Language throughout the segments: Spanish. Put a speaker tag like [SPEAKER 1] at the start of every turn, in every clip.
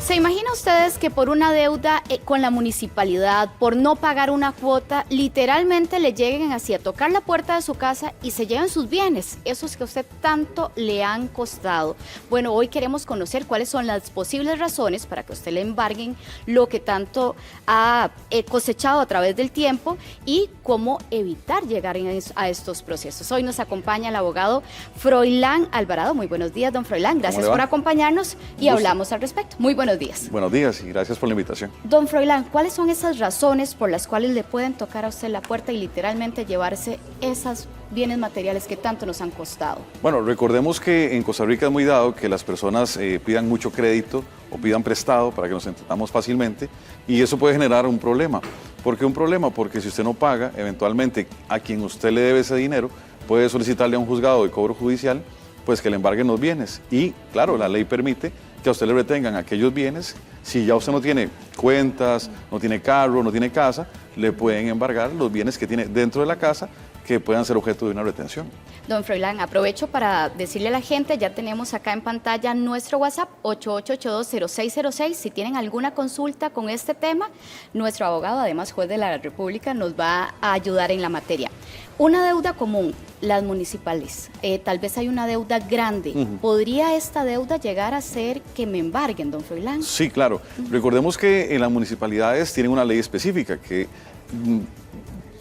[SPEAKER 1] ¿Se imagina ustedes que por una deuda con la municipalidad, por no pagar una cuota, literalmente le lleguen así a tocar la puerta de su casa y se lleven sus bienes, esos que a usted tanto le han costado? Bueno, hoy queremos conocer cuáles son las posibles razones para que usted le embarguen lo que tanto ha cosechado a través del tiempo y cómo evitar llegar a estos procesos. Hoy nos acompaña el abogado Froilán Alvarado. Muy buenos días, don Froilán. Gracias por acompañarnos y hablamos al respecto. Muy buenos días.
[SPEAKER 2] Buenos días y gracias por la invitación.
[SPEAKER 1] Don Froilán, ¿cuáles son esas razones por las cuales le pueden tocar a usted la puerta y literalmente llevarse esos bienes materiales que tanto nos han costado?
[SPEAKER 2] Bueno, recordemos que en Costa Rica es muy dado que las personas pidan mucho crédito o pidan prestado para que nos entendamos fácilmente, y eso puede generar un problema. ¿Por qué un problema? Porque si usted no paga, eventualmente a quien usted le debe ese dinero puede solicitarle a un juzgado de cobro judicial pues que le embarguen los bienes, y claro, la ley permite que a usted le retengan aquellos bienes. Si ya usted no tiene cuentas, no tiene carro, no tiene casa, le pueden embargar los bienes que tiene dentro de la casa que puedan ser objeto de una retención.
[SPEAKER 1] Don Froilán, aprovecho para decirle a la gente, ya tenemos acá en pantalla nuestro WhatsApp 88820606. Si tienen alguna consulta con este tema, nuestro abogado, además juez de la República, nos va a ayudar en la materia. Una deuda común, las municipales, tal vez hay una deuda grande. ¿Podría esta deuda llegar a ser que me embarguen, don Froilán?
[SPEAKER 2] Sí, claro. Recordemos que en las municipalidades tienen una ley específica que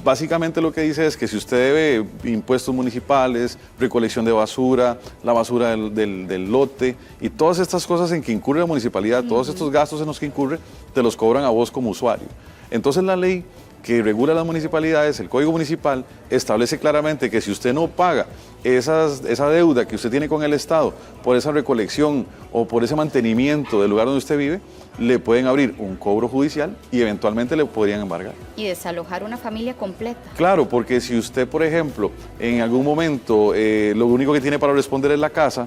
[SPEAKER 2] básicamente lo que dice es que si usted debe impuestos municipales, recolección de basura, la basura del lote y todas estas cosas en que incurre la municipalidad, todos estos gastos en los que incurre, te los cobran a vos como usuario. Entonces la ley que regula las municipalidades, el Código Municipal, establece claramente que si usted no paga esa deuda que usted tiene con el Estado por esa recolección o por ese mantenimiento del lugar donde usted vive, le pueden abrir un cobro judicial y eventualmente le podrían embargar.
[SPEAKER 1] Y desalojar una familia completa.
[SPEAKER 2] Claro, porque si usted, por ejemplo, en algún momento lo único que tiene para responder es la casa,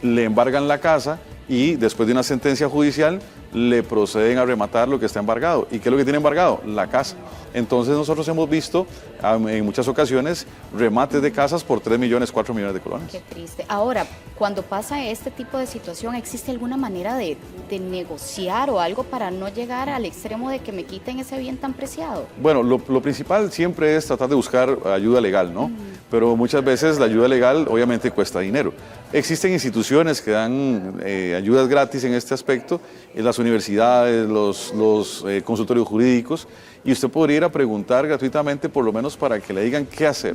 [SPEAKER 2] le embargan la casa y después de una sentencia judicial le proceden a rematar lo que está embargado. ¿Y qué es lo que tiene embargado? La casa. Entonces nosotros hemos visto en muchas ocasiones remates de casas por 3 millones, 4 millones de colones.
[SPEAKER 1] Qué triste. Ahora, cuando pasa este tipo de situación, ¿existe alguna manera de negociar o algo para no llegar al extremo de que me quiten ese bien tan preciado?
[SPEAKER 2] Bueno, lo principal siempre es tratar de buscar ayuda legal, ¿no? Pero muchas veces la ayuda legal obviamente cuesta dinero. Existen instituciones que dan ayudas gratis en este aspecto, en las universidades, los consultorios jurídicos, y usted podría ir a preguntar gratuitamente, por lo menos para que le digan qué hacer.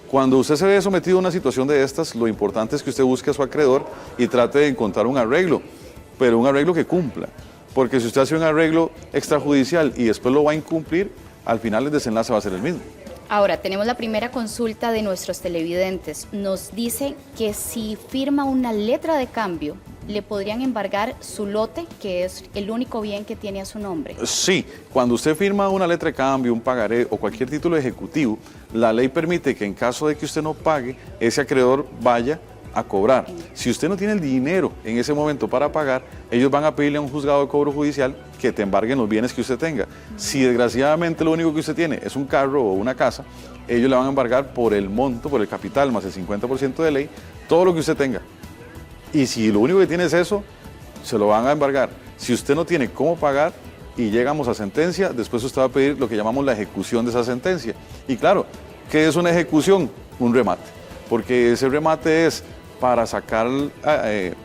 [SPEAKER 2] Cuando usted se ve sometido a una situación de estas, lo importante es que usted busque a su acreedor y trate de encontrar un arreglo, pero un arreglo que cumpla. Porque si usted hace un arreglo extrajudicial y después lo va a incumplir, al final el desenlace va a ser el mismo.
[SPEAKER 1] Ahora, tenemos la primera consulta de nuestros televidentes. Nos dice que si firma una letra de cambio, le podrían embargar su lote, que es el único bien que tiene a su nombre.
[SPEAKER 2] Sí, cuando usted firma una letra de cambio, un pagaré o cualquier título ejecutivo, la ley permite que en caso de que usted no pague, ese acreedor vaya a cobrar. Si usted no tiene el dinero en ese momento para pagar, ellos van a pedirle a un juzgado de cobro judicial que te embarguen los bienes que usted tenga. Si desgraciadamente lo único que usted tiene es un carro o una casa, ellos le van a embargar por el monto, por el capital más el 50% de ley, todo lo que usted tenga. Y si lo único que tiene es eso, se lo van a embargar. Si usted no tiene cómo pagar y llegamos a sentencia, después usted va a pedir lo que llamamos la ejecución de esa sentencia. Y claro, ¿qué es una ejecución? Un remate. Porque ese remate es para sacar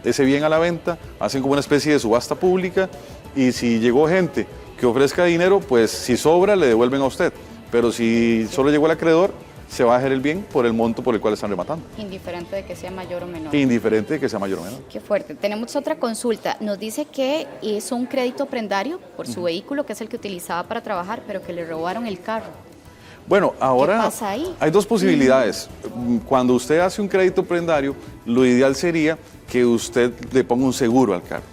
[SPEAKER 2] ese bien a la venta, hacen como una especie de subasta pública, y si llegó gente que ofrezca dinero, pues si sobra le devuelven a usted. Pero si solo llegó el acreedor, se va a dejar el bien por el monto por el cual están rematando.
[SPEAKER 1] Indiferente de que sea mayor o menor.
[SPEAKER 2] Indiferente de que sea mayor o menor.
[SPEAKER 1] Qué fuerte. Tenemos otra consulta. Nos dice que es un crédito prendario por su vehículo, que es el que utilizaba para trabajar, pero que le robaron el carro.
[SPEAKER 2] Bueno, ahora
[SPEAKER 1] ¿Qué pasa ahí?
[SPEAKER 2] Hay dos posibilidades. Cuando usted hace un crédito prendario, lo ideal sería que usted le ponga un seguro al carro.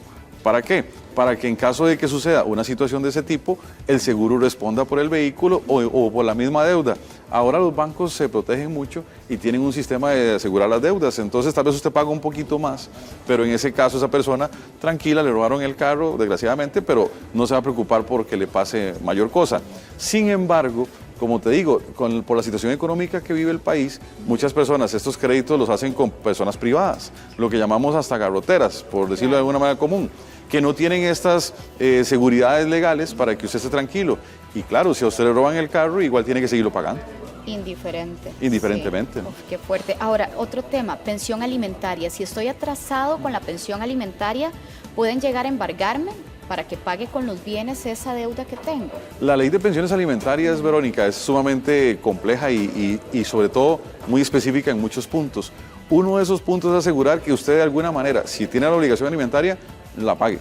[SPEAKER 2] ¿Para qué? Para que en caso de que suceda una situación de ese tipo, el seguro responda por el vehículo o por la misma deuda. Ahora los bancos se protegen mucho y tienen un sistema de asegurar las deudas, entonces tal vez usted paga un poquito más, pero en ese caso esa persona tranquila, le robaron el carro, desgraciadamente, pero no se va a preocupar porque le pase mayor cosa. Sin embargo, como te digo, por la situación económica que vive el país, muchas personas estos créditos los hacen con personas privadas, lo que llamamos hasta garroteras, por decirlo de alguna manera común. que no tienen estas seguridades legales para que usted esté tranquilo. Y claro, si a usted le roban el carro, igual tiene que seguirlo pagando. Indiferentemente.
[SPEAKER 1] Sí. Uf, qué fuerte. Ahora, otro tema, pensión alimentaria. Si estoy atrasado con la pensión alimentaria, ¿pueden llegar a embargarme para que pague con los bienes esa deuda que tengo?
[SPEAKER 2] La ley de pensiones alimentarias, Verónica, es sumamente compleja y sobre todo muy específica en muchos puntos. Uno de esos puntos es asegurar que usted de alguna manera, si tiene la obligación alimentaria, la pague.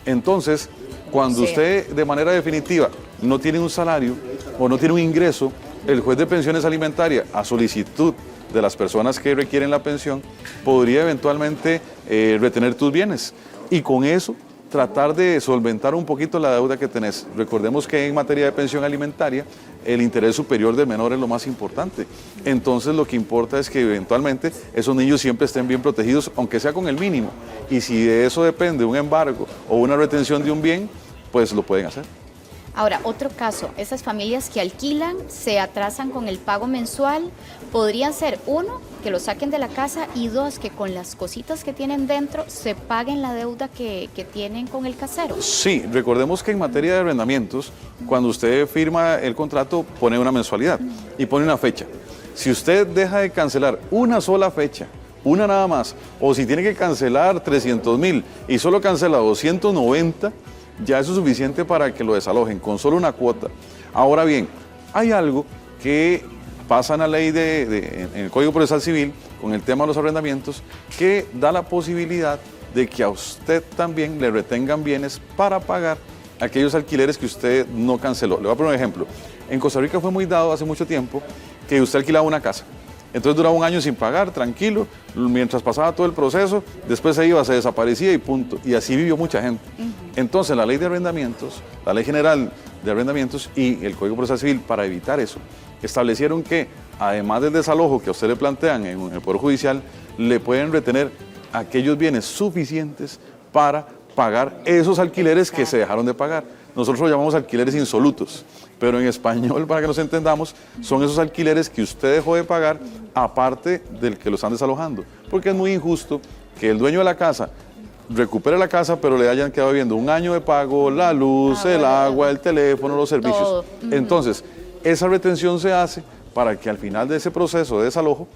[SPEAKER 2] Entonces, cuando usted de manera definitiva no tiene un salario o no tiene un ingreso, el juez de pensiones alimentarias, a solicitud de las personas que requieren la pensión, podría eventualmente retener tus bienes y con eso tratar de solventar un poquito la deuda que tenés. Recordemos que en materia de pensión alimentaria, el interés superior del menor es lo más importante. Entonces lo que importa es que eventualmente esos niños siempre estén bien protegidos, aunque sea con el mínimo. Y si de eso depende un embargo o una retención de un bien, pues lo pueden hacer.
[SPEAKER 1] Ahora, otro caso, esas familias que alquilan, se atrasan con el pago mensual, podrían ser, uno, que lo saquen de la casa y dos, que con las cositas que tienen dentro se paguen la deuda que tienen con el casero.
[SPEAKER 2] Sí, recordemos que en materia de arrendamientos, cuando usted firma el contrato, pone una mensualidad y pone una fecha. Si usted deja de cancelar una sola fecha, una nada más, o si tiene que cancelar 300,000 y solo cancela 290, ya eso es suficiente para que lo desalojen con solo una cuota. Ahora bien, hay algo que pasa en la ley en el Código Procesal Civil con el tema de los arrendamientos que da la posibilidad de que a usted también le retengan bienes para pagar aquellos alquileres que usted no canceló. Le voy a poner un ejemplo. En Costa Rica fue muy dado hace mucho tiempo que usted alquilaba una casa. Entonces duraba un año sin pagar, tranquilo, mientras pasaba todo el proceso, después se iba, se desaparecía y punto. Y así vivió mucha gente. Entonces la ley de arrendamientos, la ley general de arrendamientos y el Código Procesal Civil, para evitar eso, establecieron que además del desalojo que a usted le plantean en el Poder Judicial, le pueden retener aquellos bienes suficientes para pagar esos alquileres que se dejaron de pagar. Nosotros lo llamamos alquileres insolutos, pero en español, para que nos entendamos, son esos alquileres que usted dejó de pagar aparte del que lo están desalojando. Porque es muy injusto que el dueño de la casa recupere la casa, pero le hayan quedado viendo un año de pago, la luz, el agua, el teléfono, los servicios.
[SPEAKER 1] Todo.
[SPEAKER 2] Entonces, esa retención se hace para que al final de ese proceso de desalojo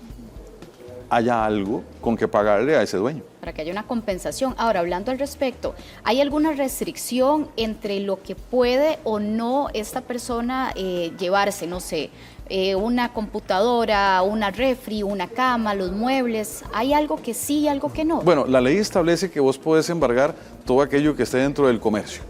[SPEAKER 2] haya algo con que pagarle a ese dueño.
[SPEAKER 1] Para que haya una compensación. Ahora, hablando al respecto, ¿hay alguna restricción entre lo que puede o no esta persona llevarse? No sé, una computadora, una refri, una cama, los muebles. ¿Hay algo que sí y algo que no?
[SPEAKER 2] Bueno, la ley establece que vos podés embargar todo aquello que esté dentro del comercio.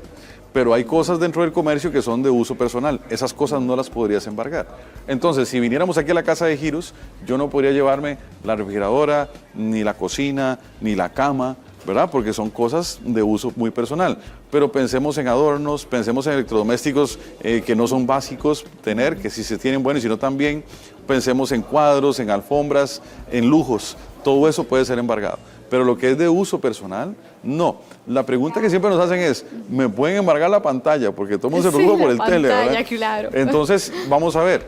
[SPEAKER 2] Pero hay cosas dentro del comercio que son de uso personal. Esas cosas no las podrías embargar. Entonces, si viniéramos aquí a la casa de giros, yo no podría llevarme la refrigeradora, ni la cocina, ni la cama, ¿verdad? Porque son cosas de uso muy personal. Pero pensemos en adornos, pensemos en electrodomésticos que no son básicos tener, que si se tienen buenos y si no también. Pensemos en cuadros, en alfombras, en lujos. Todo eso puede ser embargado. Pero lo que es de uso personal, no. La pregunta que siempre nos hacen es, ¿me pueden embargar la pantalla? Porque todo el mundo se preocupa por el tele, ¿verdad?
[SPEAKER 1] Claro.
[SPEAKER 2] Entonces, vamos a ver.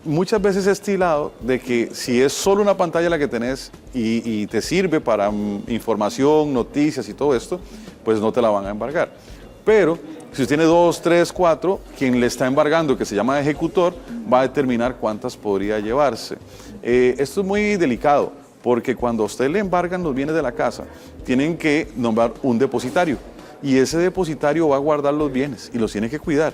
[SPEAKER 2] Muchas veces es estilado de que si es solo una pantalla la que tenés y te sirve para información, noticias y todo esto, pues no te la van a embargar. Pero si usted tiene 2, 3, 4, quien le está embargando, que se llama ejecutor, va a determinar cuántas podría llevarse. Esto es muy delicado, porque cuando a usted le embargan los bienes de la casa, tienen que nombrar un depositario y ese depositario va a guardar los bienes y los tiene que cuidar.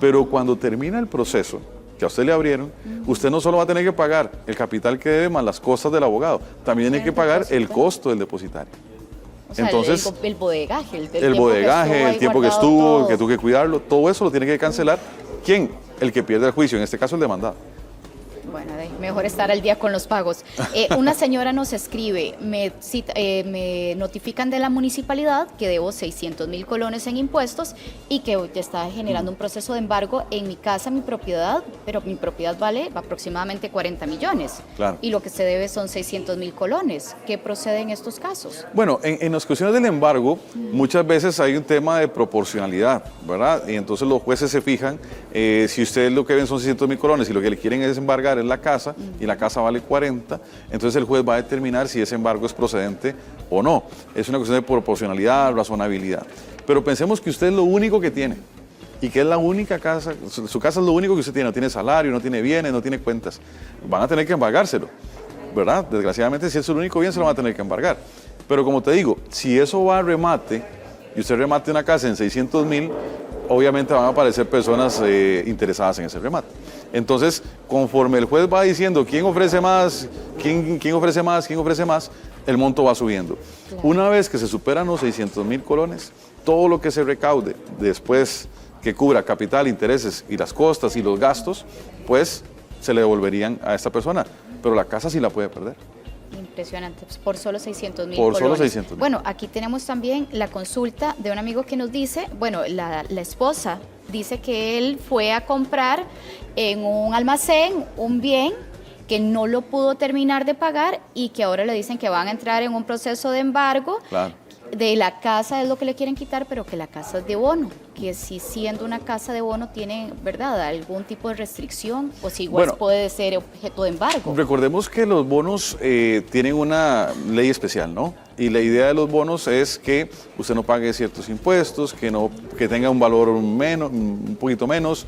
[SPEAKER 2] Pero cuando termina el proceso que a usted le abrieron, usted no solo va a tener que pagar el capital que debe más las costas del abogado, también tiene que pagar el costo del depositario.
[SPEAKER 1] O sea,
[SPEAKER 2] entonces,
[SPEAKER 1] el bodegaje,
[SPEAKER 2] el tiempo que estuvo, que tuvo que cuidarlo, todo eso lo tiene que cancelar. ¿Quién? El que pierde el juicio, en este caso el demandado.
[SPEAKER 1] Bueno, mejor estar al día con los pagos. Una señora nos escribe, me notifican de la municipalidad que debo 600,000 colones en impuestos y que está generando un proceso de embargo en mi casa, mi propiedad, pero mi propiedad vale aproximadamente 40 millones.
[SPEAKER 2] Claro.
[SPEAKER 1] Y lo que se debe son 600,000 colones. ¿Qué procede en estos casos?
[SPEAKER 2] Bueno, en las cuestiones del embargo, muchas veces hay un tema de proporcionalidad, ¿verdad? Y entonces los jueces se fijan, si ustedes lo que ven son 600,000 colones y lo que le quieren es embargar es la casa y la casa vale 40, entonces el juez va a determinar si ese embargo es procedente o no. Es una cuestión de proporcionalidad, razonabilidad. Pero pensemos que usted es lo único que tiene y que es la única casa, su casa es lo único que usted tiene, no tiene salario, no tiene bienes, no tiene cuentas. Van a tener que embargárselo, ¿verdad? Desgraciadamente, si es el único bien, se lo van a tener que embargar. Pero como te digo, si eso va a remate y usted remate una casa en 600,000, obviamente van a aparecer personas interesadas en ese remate. Entonces, conforme el juez va diciendo quién ofrece más, quién ofrece más, quién ofrece más, el monto va subiendo. Claro. Una vez que se superan los 600,000 colones, todo lo que se recaude después que cubra capital, intereses y las costas y los gastos, pues se le devolverían a esta persona. Pero la casa sí la puede perder.
[SPEAKER 1] Impresionante, por solo 600,000
[SPEAKER 2] Por
[SPEAKER 1] colones.
[SPEAKER 2] solo 600,000.
[SPEAKER 1] Bueno, aquí tenemos también la consulta de un amigo que nos dice, bueno, la esposa dice que él fue a comprar en un almacén un bien que no lo pudo terminar de pagar y que ahora le dicen que van a entrar en un proceso de embargo.
[SPEAKER 2] Claro.
[SPEAKER 1] De la casa es lo que le quieren quitar, pero que la casa es de bono, que si siendo una casa de bono tiene, ¿verdad?, algún tipo de restricción o si igual puede ser objeto de embargo. Recordemos que los bonos tienen una ley especial, ¿no? Y la idea de los bonos es que usted no pague ciertos impuestos, que tenga un valor un poquito menos,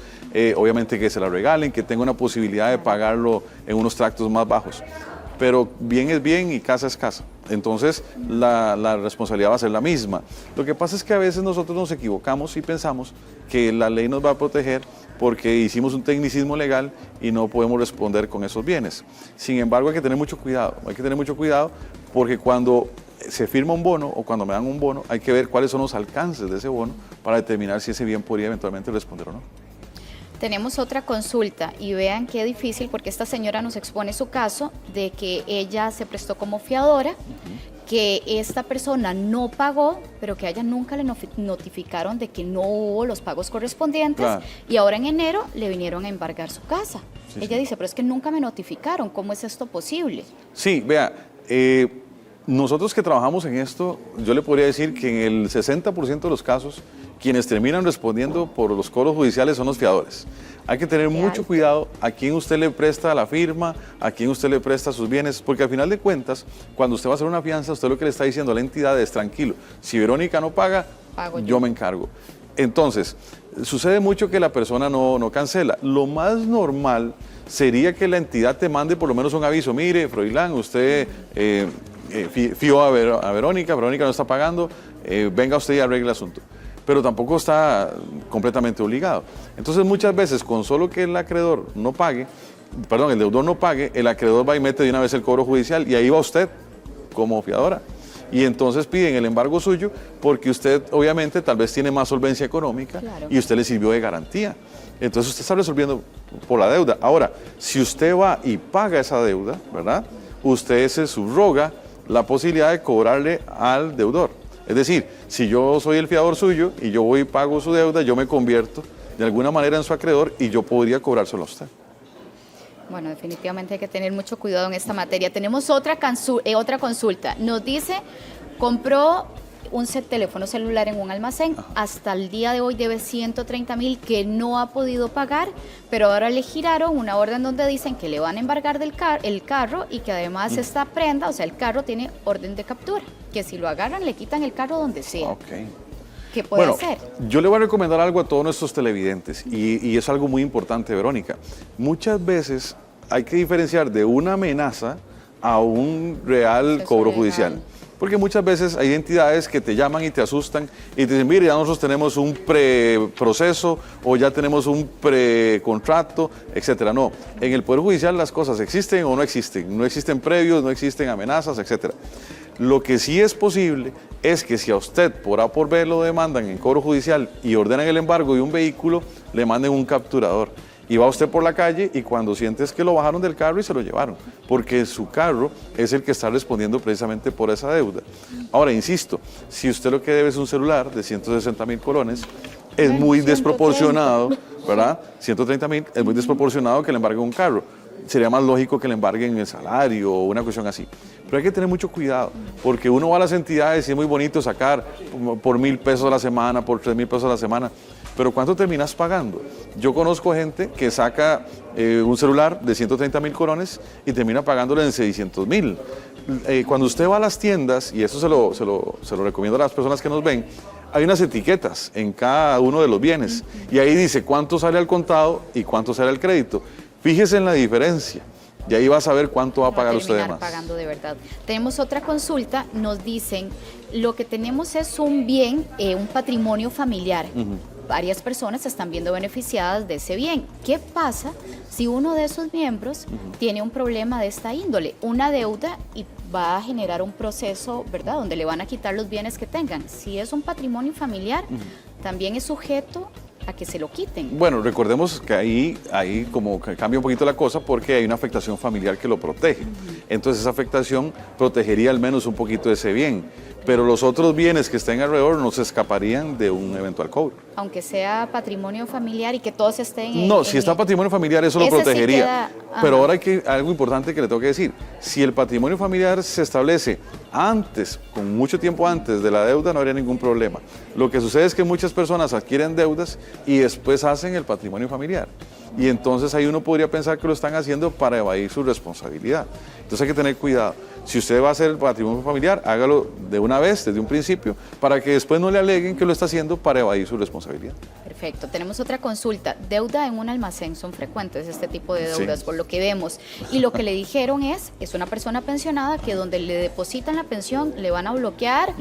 [SPEAKER 1] obviamente que se la regalen, que tenga una posibilidad de pagarlo en unos tractos más bajos. Pero bien es bien y casa es casa. Entonces la responsabilidad va a ser la misma. Lo que pasa es que a veces nosotros nos equivocamos y pensamos que la ley nos va a proteger porque hicimos un tecnicismo legal y no podemos responder con esos bienes. Sin embargo, hay que tener mucho cuidado. Hay que tener mucho cuidado porque cuando se firma un bono o cuando me dan un bono, hay que ver cuáles son los alcances de ese bono para determinar si ese bien podría eventualmente responder o no. Tenemos otra consulta y vean qué difícil porque esta señora nos expone su caso de que ella se prestó como fiadora, que esta persona no pagó, pero que a ella nunca le notificaron de que no hubo los pagos correspondientes y ahora en enero le vinieron a embargar su casa. Ella dice, pero es que nunca me notificaron, ¿cómo es esto posible? Sí, vea, nosotros que trabajamos en esto, yo le podría decir que en el 60% de los casos, quienes terminan respondiendo por los cobros judiciales son los fiadores. Hay que tener mucho cuidado a quién usted le presta la firma, a quién usted le presta sus bienes, porque al final de cuentas, cuando usted va a hacer una fianza, usted lo que le está diciendo a la entidad es, tranquilo, si Verónica no paga, yo me encargo. Entonces, sucede mucho que la persona no cancela. Lo más normal sería que la entidad te mande por lo menos un aviso, mire, Froilán, usted fió a Verónica no está pagando, venga usted y arregle el asunto. Pero tampoco está completamente obligado. Entonces muchas veces con solo que el deudor no pague, el acreedor va y mete de una vez el cobro judicial y ahí va usted como fiadora. Y entonces piden el embargo suyo porque usted obviamente tal vez tiene más solvencia económica y usted le sirvió de garantía. Entonces usted está resolviendo por la deuda. Ahora, si usted va y paga esa deuda, ¿verdad? Usted se subroga la posibilidad de cobrarle al deudor. Es decir, si yo soy el fiador suyo y yo voy y pago su deuda, yo me convierto de alguna manera en su acreedor y yo podría cobrárselo a usted. Bueno, definitivamente hay que tener mucho cuidado en esta materia. Tenemos otra consulta. Nos dice, compró un teléfono celular en un almacén, hasta el día de hoy debe 130,000 que no ha podido pagar, pero ahora le giraron una orden donde dicen que le van a embargar el carro y que además esta prenda, o sea, el carro tiene orden de captura, que si lo agarran le quitan el carro donde sea. ¿Qué puede hacer? Yo le voy a recomendar algo a todos nuestros televidentes y es algo muy importante, Verónica. Muchas veces hay que diferenciar de una amenaza a un real cobro judicial. Porque muchas veces hay entidades que te llaman y te asustan y te dicen, mire, ya nosotros tenemos un preproceso o ya tenemos un precontrato, etcétera. No, en el Poder Judicial las cosas existen o no existen. No existen previos, no existen amenazas, etcétera. Lo que sí es posible es que si a usted por A por B lo demandan en cobro judicial y ordenan el embargo de un vehículo, le manden un capturador. Y va usted por la calle y cuando sientes que lo bajaron del carro y se lo llevaron, porque su carro es el que está respondiendo precisamente por esa deuda. Ahora, insisto, si usted lo que debe es un celular de 160,000 colones, es muy desproporcionado, ¿verdad? 130,000, es muy desproporcionado que le embargue un carro.
[SPEAKER 2] sería más lógico que le embarguen el salario o una cuestión así. Pero hay que tener mucho cuidado, porque uno va a las entidades y es muy bonito sacar por 1.000 pesos a la semana, por 3.000 pesos a la semana, pero ¿cuánto terminas pagando? Yo conozco gente que saca un celular de 130.000 colones y termina pagándole en 600.000. Cuando usted va a las tiendas, y eso se lo recomiendo a las personas que nos ven, hay unas etiquetas en cada uno de los bienes y ahí dice cuánto sale al contado y cuánto sale al crédito. Fíjese en la diferencia y ahí va a saber cuánto va a pagar usted de más.
[SPEAKER 1] Pagando de verdad. Tenemos otra consulta, nos dicen, lo que tenemos es un bien, un patrimonio familiar. Varias personas se están viendo beneficiadas de ese bien. ¿Qué pasa si uno de esos miembros tiene un problema de esta índole, una deuda, y va a generar un proceso, ¿verdad?, donde le van a quitar los bienes que tengan? Si es un patrimonio familiar, también es sujeto a que se lo quiten.
[SPEAKER 2] Bueno, recordemos que ahí como que cambia un poquito la cosa porque hay una afectación familiar que lo protege. Entonces esa afectación protegería al menos un poquito de ese bien. Pero los otros bienes que estén alrededor no se escaparían de un eventual cobro.
[SPEAKER 1] Aunque sea patrimonio familiar y que todos estén en...
[SPEAKER 2] No, si está patrimonio familiar eso lo protegería.
[SPEAKER 1] Sí
[SPEAKER 2] pero ahora hay algo importante que le tengo que decir. Si el patrimonio familiar se establece antes, con mucho tiempo antes de la deuda, no habría ningún problema. Lo que sucede es que muchas personas adquieren deudas y después hacen el patrimonio familiar. Y entonces ahí uno podría pensar que lo están haciendo para evadir su responsabilidad. Entonces hay que tener cuidado. Si usted va a hacer el patrimonio familiar, hágalo de una vez, desde un principio, para que después no le aleguen que lo está haciendo para evadir su responsabilidad.
[SPEAKER 1] Perfecto. Tenemos otra consulta. Deuda en un almacén, son frecuentes este tipo de deudas, por lo que vemos. Y lo que le dijeron es una persona pensionada que donde le depositan la pensión le van a bloquear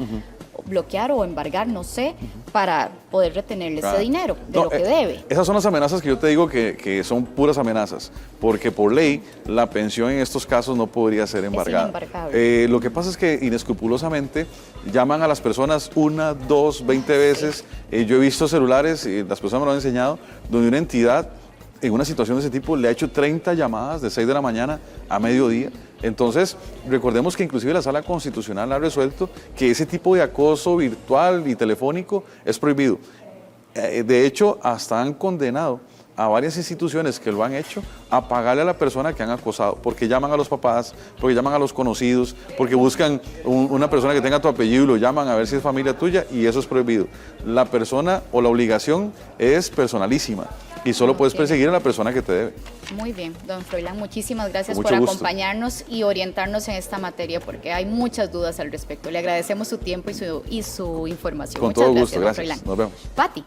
[SPEAKER 1] o embargar, no sé, para poder retenerle ese dinero de lo que debe.
[SPEAKER 2] Esas son las amenazas que yo te digo que son puras amenazas, porque por ley la pensión en estos casos no podría ser embargada.
[SPEAKER 1] Es inembargable.
[SPEAKER 2] Lo que pasa es que inescrupulosamente llaman a las personas 1, 2, 20 veces. Yo he visto celulares, y las personas me lo han enseñado, donde una entidad en una situación de ese tipo le ha hecho 30 llamadas de 6 de la mañana a mediodía. Entonces, recordemos que inclusive la Sala Constitucional ha resuelto que ese tipo de acoso virtual y telefónico es prohibido. De hecho, hasta han condenado a varias instituciones que lo han hecho a pagarle a la persona que han acosado, porque llaman a los papás, porque llaman a los conocidos, porque buscan una persona que tenga tu apellido y lo llaman a ver si es familia tuya, y eso es prohibido. La persona o la obligación es personalísima y solo puedes perseguir a la persona que te debe.
[SPEAKER 1] Muy bien, don Froilán, muchísimas gracias por acompañarnos y orientarnos en esta materia, porque hay muchas dudas al respecto. Le agradecemos su tiempo y su información.
[SPEAKER 2] Con todo gusto, gracias. Nos vemos.
[SPEAKER 1] Pati.